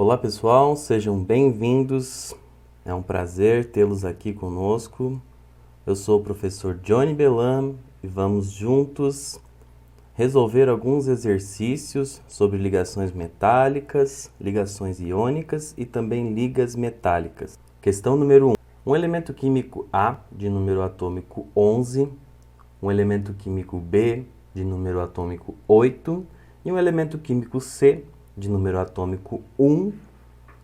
Olá pessoal, sejam bem-vindos. É um prazer tê-los aqui conosco. Eu sou o professor Johnny Belam e vamos juntos resolver alguns exercícios sobre ligações metálicas, ligações iônicas e também ligas metálicas. Questão número 1. Um elemento químico A de número atômico 11, um elemento químico B de número atômico 8 e um elemento químico C de número atômico 1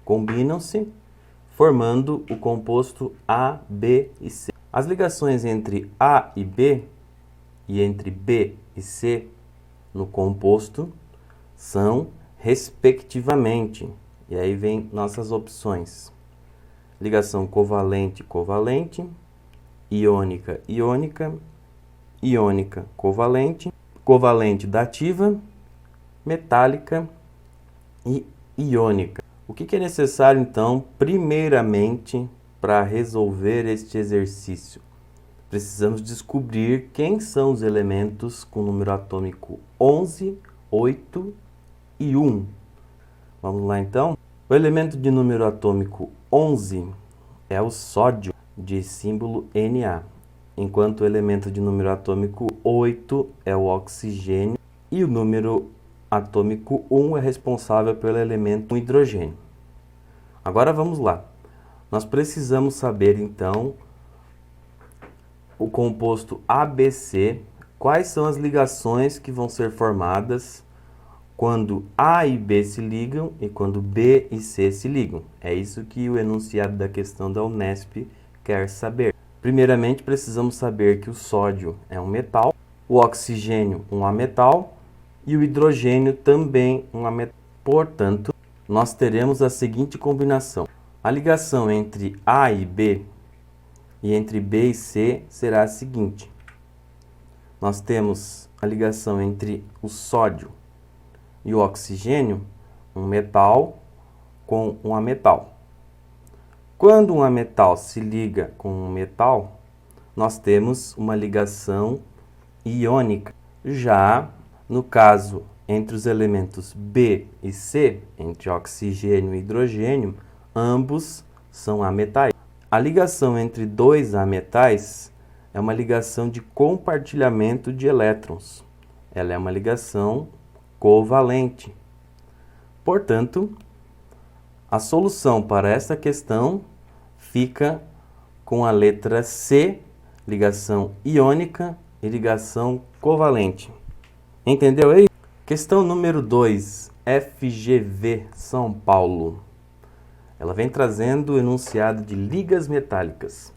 combinam-se, formando o composto A, B e C. As ligações entre A e B e entre B e C no composto são, respectivamente, e aí vem nossas opções: ligação covalente-covalente, iônica-iônica, iônica-covalente, covalente dativa, metálica e iônica. O que é necessário, então, primeiramente, para resolver este exercício? Precisamos descobrir quem são os elementos com número atômico 11, 8 e 1. Vamos lá, então? O elemento de número atômico 11 é o sódio, de símbolo Na, enquanto o elemento de número atômico 8 é o oxigênio e o número atômico 1 é responsável pelo elemento hidrogênio. Agora vamos lá. Nós precisamos saber, então, o composto ABC, quais são as ligações que vão ser formadas quando A e B se ligam e quando B e C se ligam. É isso que o enunciado da questão da Unesp quer saber. Primeiramente, precisamos saber que o sódio é um metal, o oxigênio um ametal e o hidrogênio também um ametal. Portanto, nós teremos a seguinte combinação. A ligação entre A e B e entre B e C será a seguinte. Nós temos a ligação entre o sódio e o oxigênio, um metal com um ametal. Quando um ametal se liga com um metal, nós temos uma ligação iônica. Já no caso entre os elementos B e C, entre oxigênio e hidrogênio, ambos são ametais. A ligação entre dois ametais é uma ligação de compartilhamento de elétrons. Ela é uma ligação covalente. Portanto, a solução para essa questão fica com a letra C, ligação iônica e ligação covalente. Entendeu aí? Questão número 2, FGV São Paulo. Ela vem trazendo o enunciado de ligas metálicas.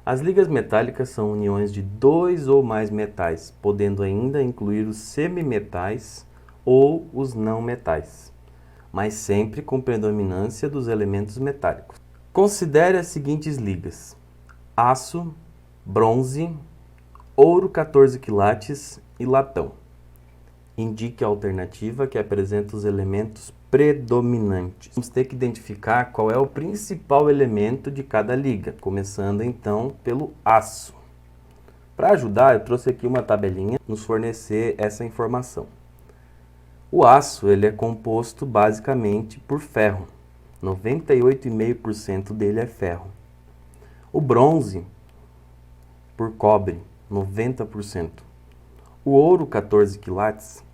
As ligas metálicas são uniões de dois ou mais metais, podendo ainda incluir os semimetais ou os não metais, mas sempre com predominância dos elementos metálicos. Considere as seguintes ligas: aço, bronze, ouro 14 quilates e latão. Indique a alternativa que apresenta os elementos predominantes. Vamos ter que identificar qual é o principal elemento de cada liga, começando então pelo aço. Para ajudar, eu trouxe aqui uma tabelinha nos fornecer essa informação. O aço ele é composto basicamente por ferro. 98,5% dele é ferro. O bronze por cobre, 90%. O ouro 14 quilates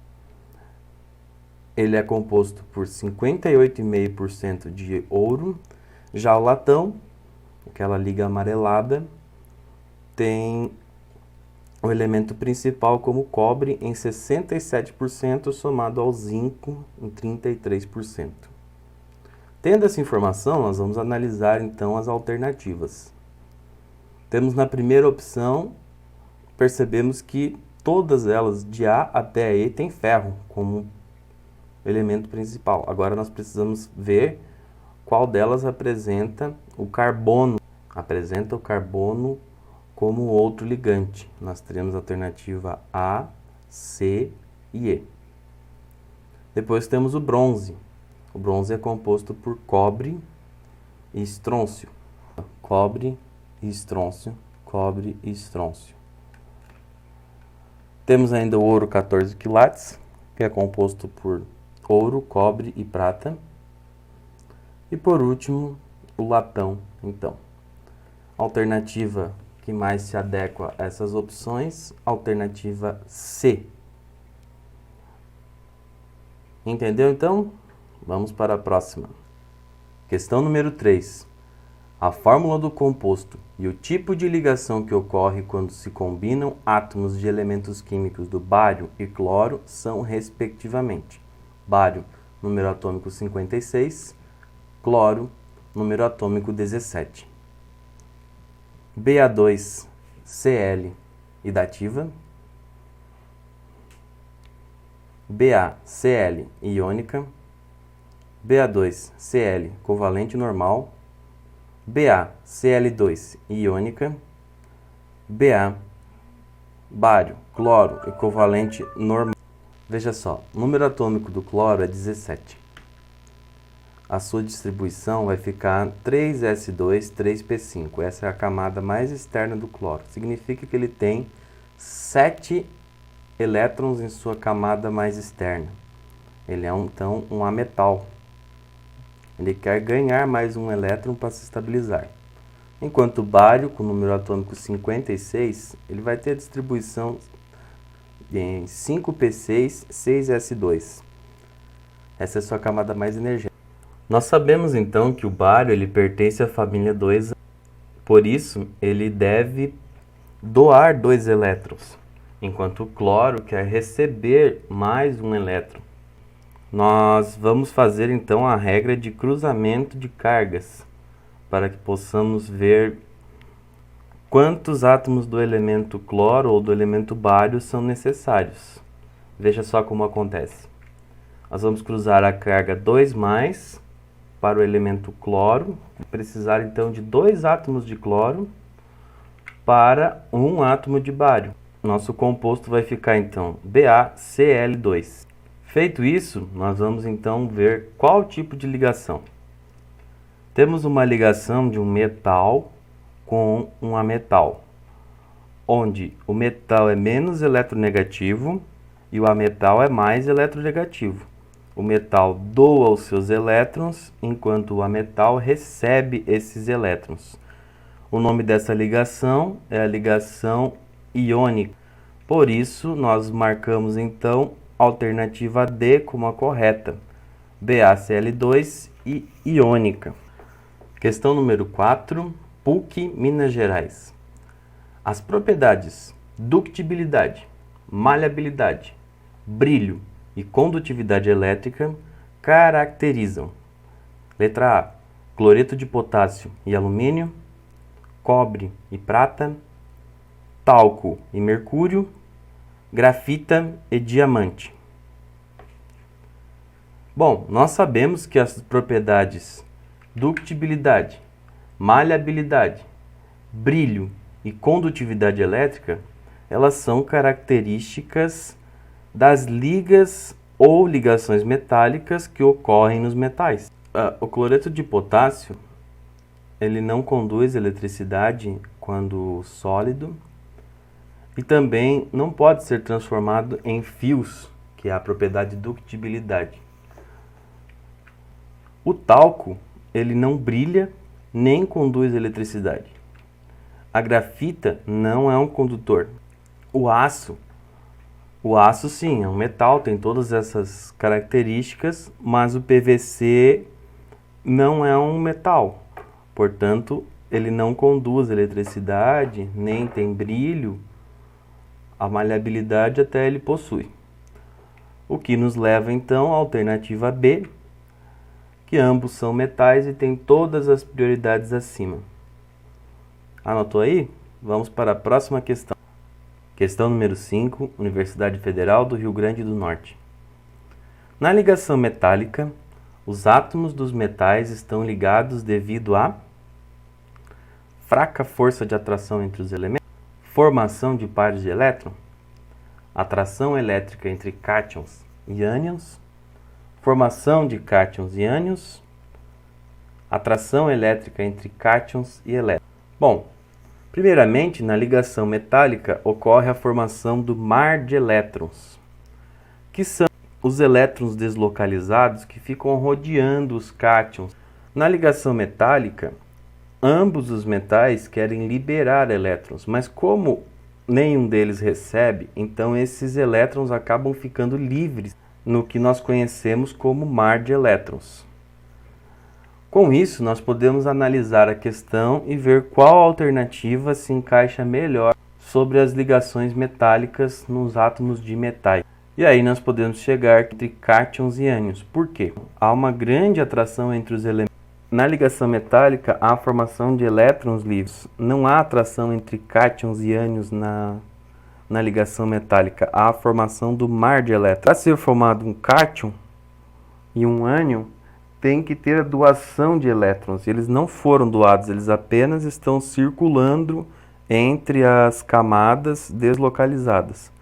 ele é composto por 58,5% de ouro. Já o latão, aquela liga amarelada, tem o elemento principal como cobre em 67%, somado ao zinco em 33%. Tendo essa informação, nós vamos analisar então as alternativas. Temos na primeira opção, percebemos que todas elas, de A até E, têm ferro como elemento principal. Agora nós precisamos ver qual delas apresenta o carbono. Apresenta o carbono como outro ligante. Nós teremos a alternativa A, C e E. Depois temos o bronze. O bronze é composto por cobre e estrôncio. Cobre e estrôncio, cobre e estrôncio. Temos ainda o ouro 14 quilates, que é composto por ouro, cobre e prata. E por último, o latão, então. Alternativa que mais se adequa a essas opções, alternativa C. Entendeu, então? Vamos para a próxima. Questão número 3. A fórmula do composto e o tipo de ligação que ocorre quando se combinam átomos de elementos químicos do bário e cloro são, respectivamente, bário, número atômico 56, cloro, número atômico 17. Ba2Cl e dativa, BaCl iônica, Ba2Cl covalente normal, BaCl2 iônica, Ba bário, cloro e covalente normal. Veja só, o número atômico do cloro é 17. A sua distribuição vai ficar 3s2, 3p5. Essa é a camada mais externa do cloro. Significa que ele tem 7 elétrons em sua camada mais externa. Ele é, então, um ametal. Ele quer ganhar mais um elétron para se estabilizar. Enquanto o bário, com o número atômico 56, ele vai ter a distribuição em 5p6, 6s2. Essa é a sua camada mais energética. Nós sabemos então que o bário ele pertence à família 2, por isso ele deve doar 2 elétrons, enquanto o cloro quer receber mais um elétron. Nós vamos fazer então a regra de cruzamento de cargas, para que possamos ver quantos átomos do elemento cloro ou do elemento bário são necessários. Veja só como acontece. Nós vamos cruzar a carga 2+, para o elemento cloro, precisar então de 2 átomos de cloro para 1 átomo de bário. Nosso composto vai ficar então BaCl2. Feito isso, nós vamos então ver qual tipo de ligação. Temos uma ligação de um metal com um ametal, onde o metal é menos eletronegativo e o ametal é mais eletronegativo. O metal doa os seus elétrons, enquanto o ametal recebe esses elétrons. O nome dessa ligação é a ligação iônica. Por isso, nós marcamos então a alternativa D como a correta. BaCl2 e iônica. Questão número 4, PUC, Minas Gerais. As propriedades ductibilidade, maleabilidade, brilho e condutividade elétrica caracterizam: letra A, cloreto de potássio e alumínio, cobre e prata, talco e mercúrio, grafita e diamante. Bom, nós sabemos que as propriedades ductibilidade, maleabilidade, brilho e condutividade elétrica, elas são características das ligas ou ligações metálicas que ocorrem nos metais. O cloreto de potássio, ele não conduz eletricidade quando sólido e também não pode ser transformado em fios, que é a propriedade ductibilidade. O talco, ele não brilha nem conduz eletricidade. A grafita não é um condutor. O aço sim, é um metal, tem todas essas características, mas o PVC não é um metal. Portanto, ele não conduz eletricidade, nem tem brilho. A maleabilidade até ele possui. O que nos leva então à alternativa B, que ambos são metais e têm todas as prioridades acima. Anotou aí? Vamos para a próxima questão. Questão número 5, Universidade Federal do Rio Grande do Norte. Na ligação metálica, os átomos dos metais estão ligados devido a fraca força de atração entre os elementos, formação de pares de elétron, atração elétrica entre cátions e ânions, formação de cátions e ânions, atração elétrica entre cátions e elétrons. Bom, primeiramente, na ligação metálica ocorre a formação do mar de elétrons, que são os elétrons deslocalizados que ficam rodeando os cátions. Na ligação metálica, ambos os metais querem liberar elétrons, mas como nenhum deles recebe, então esses elétrons acabam ficando livres no que nós conhecemos como mar de elétrons. Com isso, nós podemos analisar a questão e ver qual alternativa se encaixa melhor sobre as ligações metálicas nos átomos de metais. E aí nós podemos chegar entre cátions e ânions. Por quê? Há uma grande atração entre os elementos. Na ligação metálica, há a formação de elétrons livres. Não há atração entre cátions e ânions na ligação metálica. Há a formação do mar de elétrons. Para ser formado um cátion e um ânion, tem que ter a doação de elétrons. Eles não foram doados, eles apenas estão circulando entre as camadas deslocalizadas.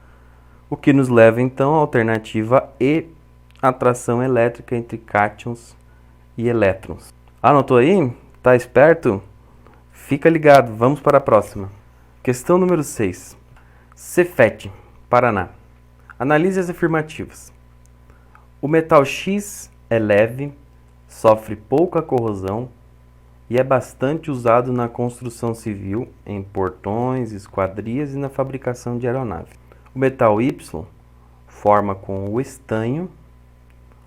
O que nos leva então à alternativa E, atração elétrica entre cátions e elétrons. Anotou aí? Tá esperto? Fica ligado, vamos para a próxima. Questão número 6. Cefet, Paraná. Analise as afirmativas. O metal X é leve, sofre pouca corrosão e é bastante usado na construção civil, em portões, esquadrias e na fabricação de aeronaves. O metal Y forma com o estanho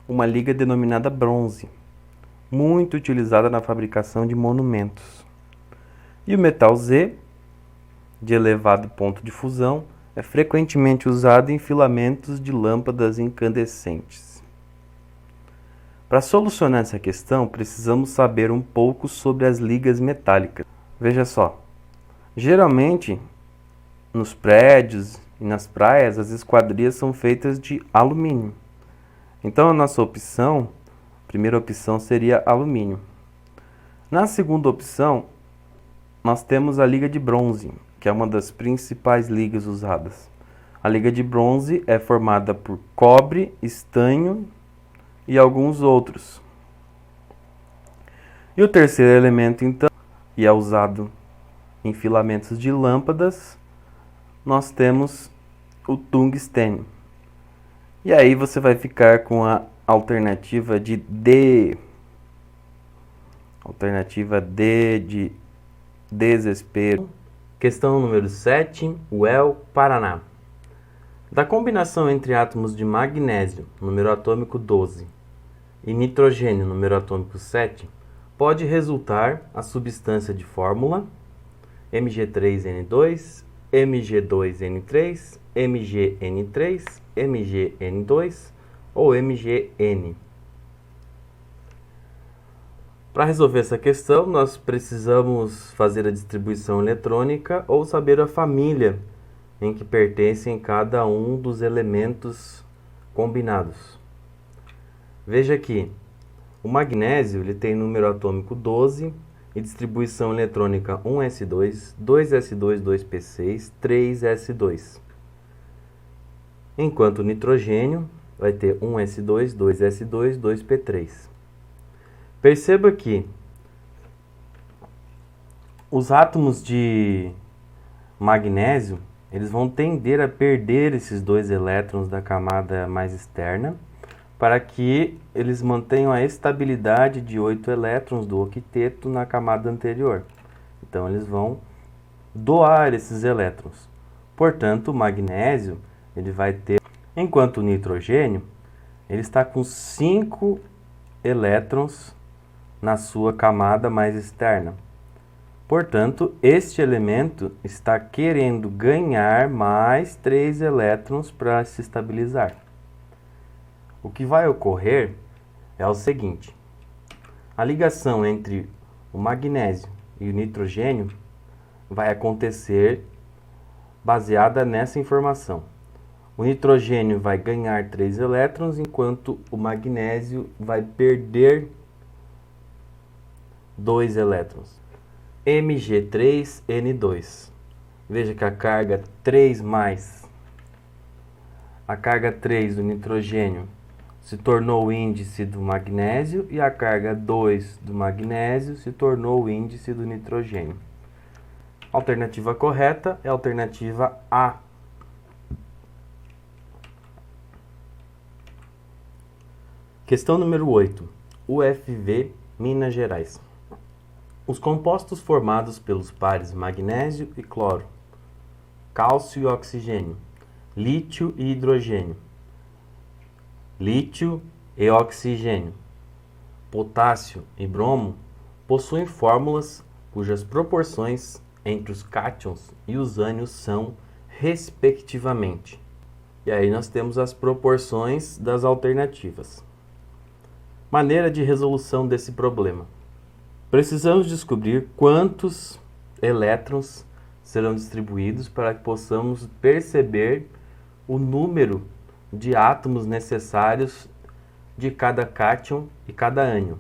uma liga denominada bronze, muito utilizada na fabricação de monumentos. E o metal Z, de elevado ponto de fusão, é frequentemente usado em filamentos de lâmpadas incandescentes. Para solucionar essa questão, precisamos saber um pouco sobre as ligas metálicas. Veja só, geralmente nos prédios e nas praias as esquadrias são feitas de alumínio. Então a nossa opção, a primeira opção seria alumínio. Na segunda opção, nós temos a liga de bronze, que é uma das principais ligas usadas. A liga de bronze é formada por cobre, estanho e alguns outros. E o terceiro elemento, então, e é usado em filamentos de lâmpadas, nós temos o tungstênio. E aí você vai ficar com a alternativa de D. Alternativa D de desespero. Questão número 7, UEL, Paraná. Da combinação entre átomos de magnésio, número atômico 12, e nitrogênio, número atômico 7, pode resultar a substância de fórmula Mg3N2, Mg2N3, MgN3, MgN2 ou MgN. Para resolver essa questão, nós precisamos fazer a distribuição eletrônica ou saber a família em que pertencem cada um dos elementos combinados. Veja aqui, o magnésio ele tem número atômico 12 e distribuição eletrônica 1s2, 2s2, 2p6, 3s2. Enquanto o nitrogênio vai ter 1s2, 2s2, 2p3. Perceba que os átomos de magnésio eles vão tender a perder esses dois elétrons da camada mais externa para que eles mantenham a estabilidade de 8 elétrons do octeto na camada anterior. Então eles vão doar esses elétrons. Portanto, o magnésio ele vai ter, enquanto o nitrogênio ele está com 5 elétrons na sua camada mais externa. Portanto, este elemento está querendo ganhar mais 3 elétrons para se estabilizar. O que vai ocorrer é o seguinte: a ligação entre o magnésio e o nitrogênio vai acontecer baseada nessa informação. O nitrogênio vai ganhar 3 elétrons, enquanto o magnésio vai perder 2 elétrons. Mg3N2. Veja que a carga 3 mais a carga 3 do nitrogênio se tornou o índice do magnésio e a carga 2 do magnésio se tornou o índice do nitrogênio. A alternativa correta é a alternativa A. Questão número 8. UFV, Minas Gerais. Os compostos formados pelos pares magnésio e cloro, cálcio e oxigênio, lítio e hidrogênio, lítio e oxigênio, potássio e bromo possuem fórmulas cujas proporções entre os cátions e os ânions são, respectivamente. E aí nós temos as proporções das alternativas. Maneira de resolução desse problema. Precisamos descobrir quantos elétrons serão distribuídos para que possamos perceber o número de átomos necessários de cada cátion e cada ânion.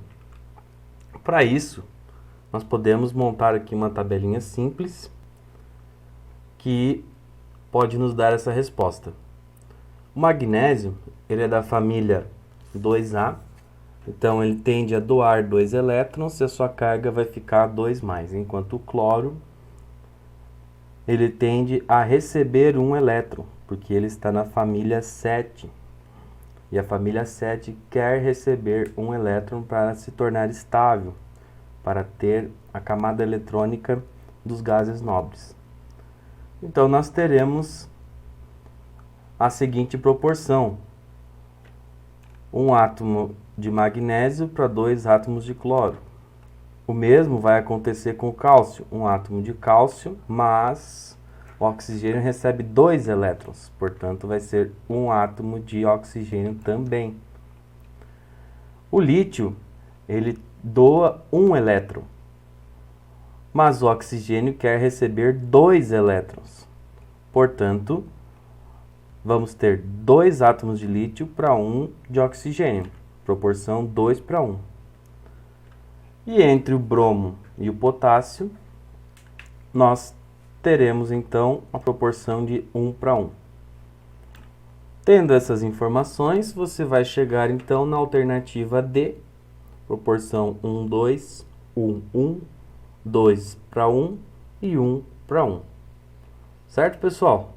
Para isso, nós podemos montar aqui uma tabelinha simples que pode nos dar essa resposta. O magnésio, ele é da família 2A, então ele tende a doar 2 elétrons e a sua carga vai ficar 2+, enquanto o cloro, ele tende a receber 1 elétron, porque ele está na família 7. E a família 7 quer receber 1 elétron para se tornar estável, para ter a camada eletrônica dos gases nobres. Então nós teremos a seguinte proporção: 1 átomo de magnésio para 2 átomos de cloro. O mesmo vai acontecer com o cálcio, 1 átomo de cálcio, mas o oxigênio recebe 2 elétrons, portanto vai ser 1 átomo de oxigênio também. O lítio, ele doa 1 elétron, mas o oxigênio quer receber 2 elétrons. Portanto, vamos ter 2 átomos de lítio para 1 de oxigênio, proporção 2 para 1. E entre o bromo e o potássio, nós teremos então a proporção de 1 para 1. Tendo essas informações, você vai chegar então na alternativa D, proporção 1, 2, 1, 1, 2 para 1 e 1 para 1. Certo, pessoal?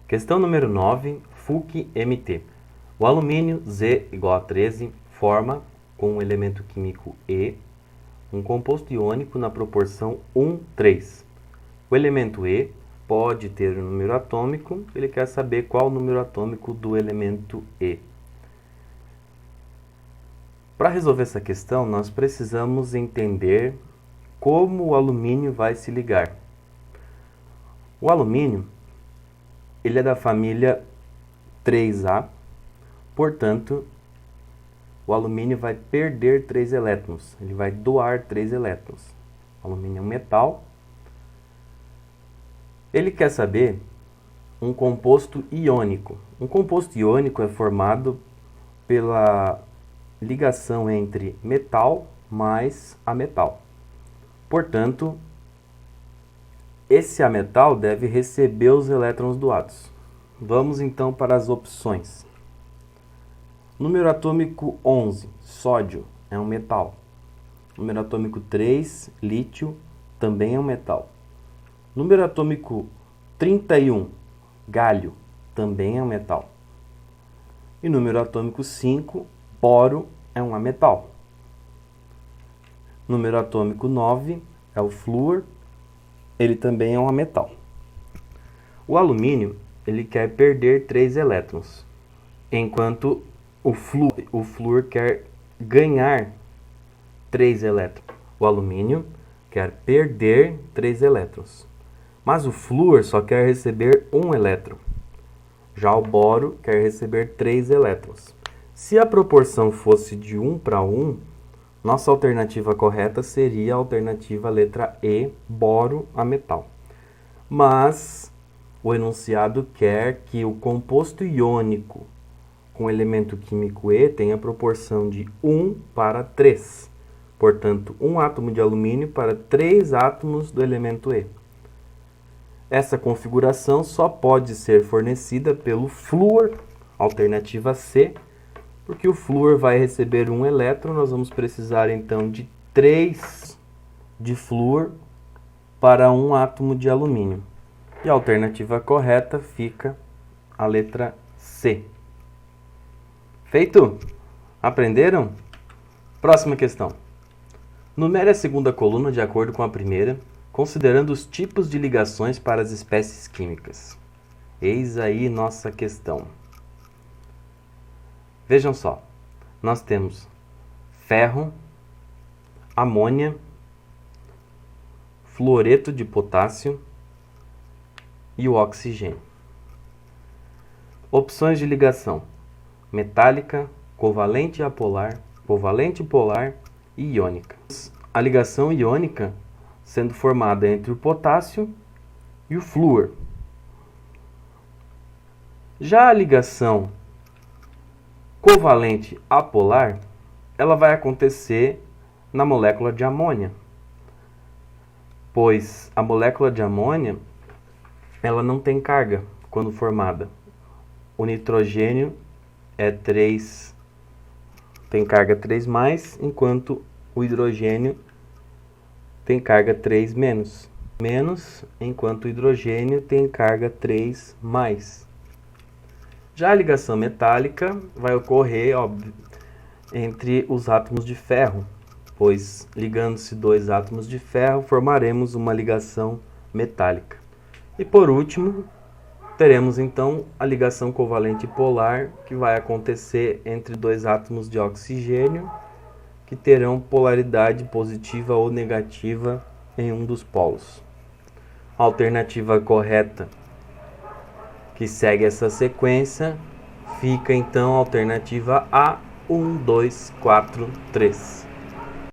Questão número 9, FUC-MT. O alumínio Z igual a 13 forma, com o elemento químico E, um composto iônico na proporção 1:3. O elemento E pode ter um número atômico, ele quer saber qual o número atômico do elemento E. Para resolver essa questão, nós precisamos entender como o alumínio vai se ligar. O alumínio, ele é da família 3A, portanto, o alumínio vai perder 3 elétrons, ele vai doar 3 elétrons. O alumínio é um metal. Ele quer saber um composto iônico. Um composto iônico é formado pela ligação entre metal mais ametal. Portanto, esse ametal deve receber os elétrons doados. Vamos então para as opções. Número atômico 11, sódio, é um metal. Número atômico 3, lítio, também é um metal. Número atômico 31, gálio, também é um metal. E número atômico 5, boro, é um ametal. Número atômico 9 é o flúor, ele também é um ametal. O alumínio, ele quer perder 3 elétrons, enquanto o flúor quer ganhar 3 elétrons. O alumínio quer perder 3 elétrons, mas o flúor só quer receber 1 elétron. Já o boro quer receber 3 elétrons. Se a proporção fosse de 1 para 1, nossa alternativa correta seria a alternativa letra E, boro a metal. Mas o enunciado quer que o composto iônico com o elemento químico E tenha a proporção de 1 para 3. Portanto, 1 átomo de alumínio para 3 átomos do elemento E. Essa configuração só pode ser fornecida pelo flúor, alternativa C, porque o flúor vai receber 1 elétron, nós vamos precisar então de 3 de flúor para 1 átomo de alumínio. E a alternativa correta fica a letra C. Feito? Aprenderam? Próxima questão. Numere a segunda coluna de acordo com a primeira, considerando os tipos de ligações para as espécies químicas. Eis aí nossa questão. Vejam só, nós temos ferro, amônia, fluoreto de potássio e o oxigênio. Opções de ligação: metálica, covalente apolar, covalente polar e iônica. A ligação iônica sendo formada entre o potássio e o flúor. Já a ligação covalente apolar, ela vai acontecer na molécula de amônia, pois a molécula de amônia ela não tem carga quando formada. O nitrogênio é 3, tem carga 3+, enquanto o hidrogênio tem carga 3-, enquanto o hidrogênio tem carga 3+. Já a ligação metálica vai ocorrer, óbvio, entre os átomos de ferro, pois ligando-se dois átomos de ferro, formaremos uma ligação metálica. E por último, teremos então a ligação covalente polar, que vai acontecer entre dois átomos de oxigênio, que terão polaridade positiva ou negativa em um dos polos. A alternativa correta que segue essa sequência fica então a alternativa A, 1, 2, 4, 3.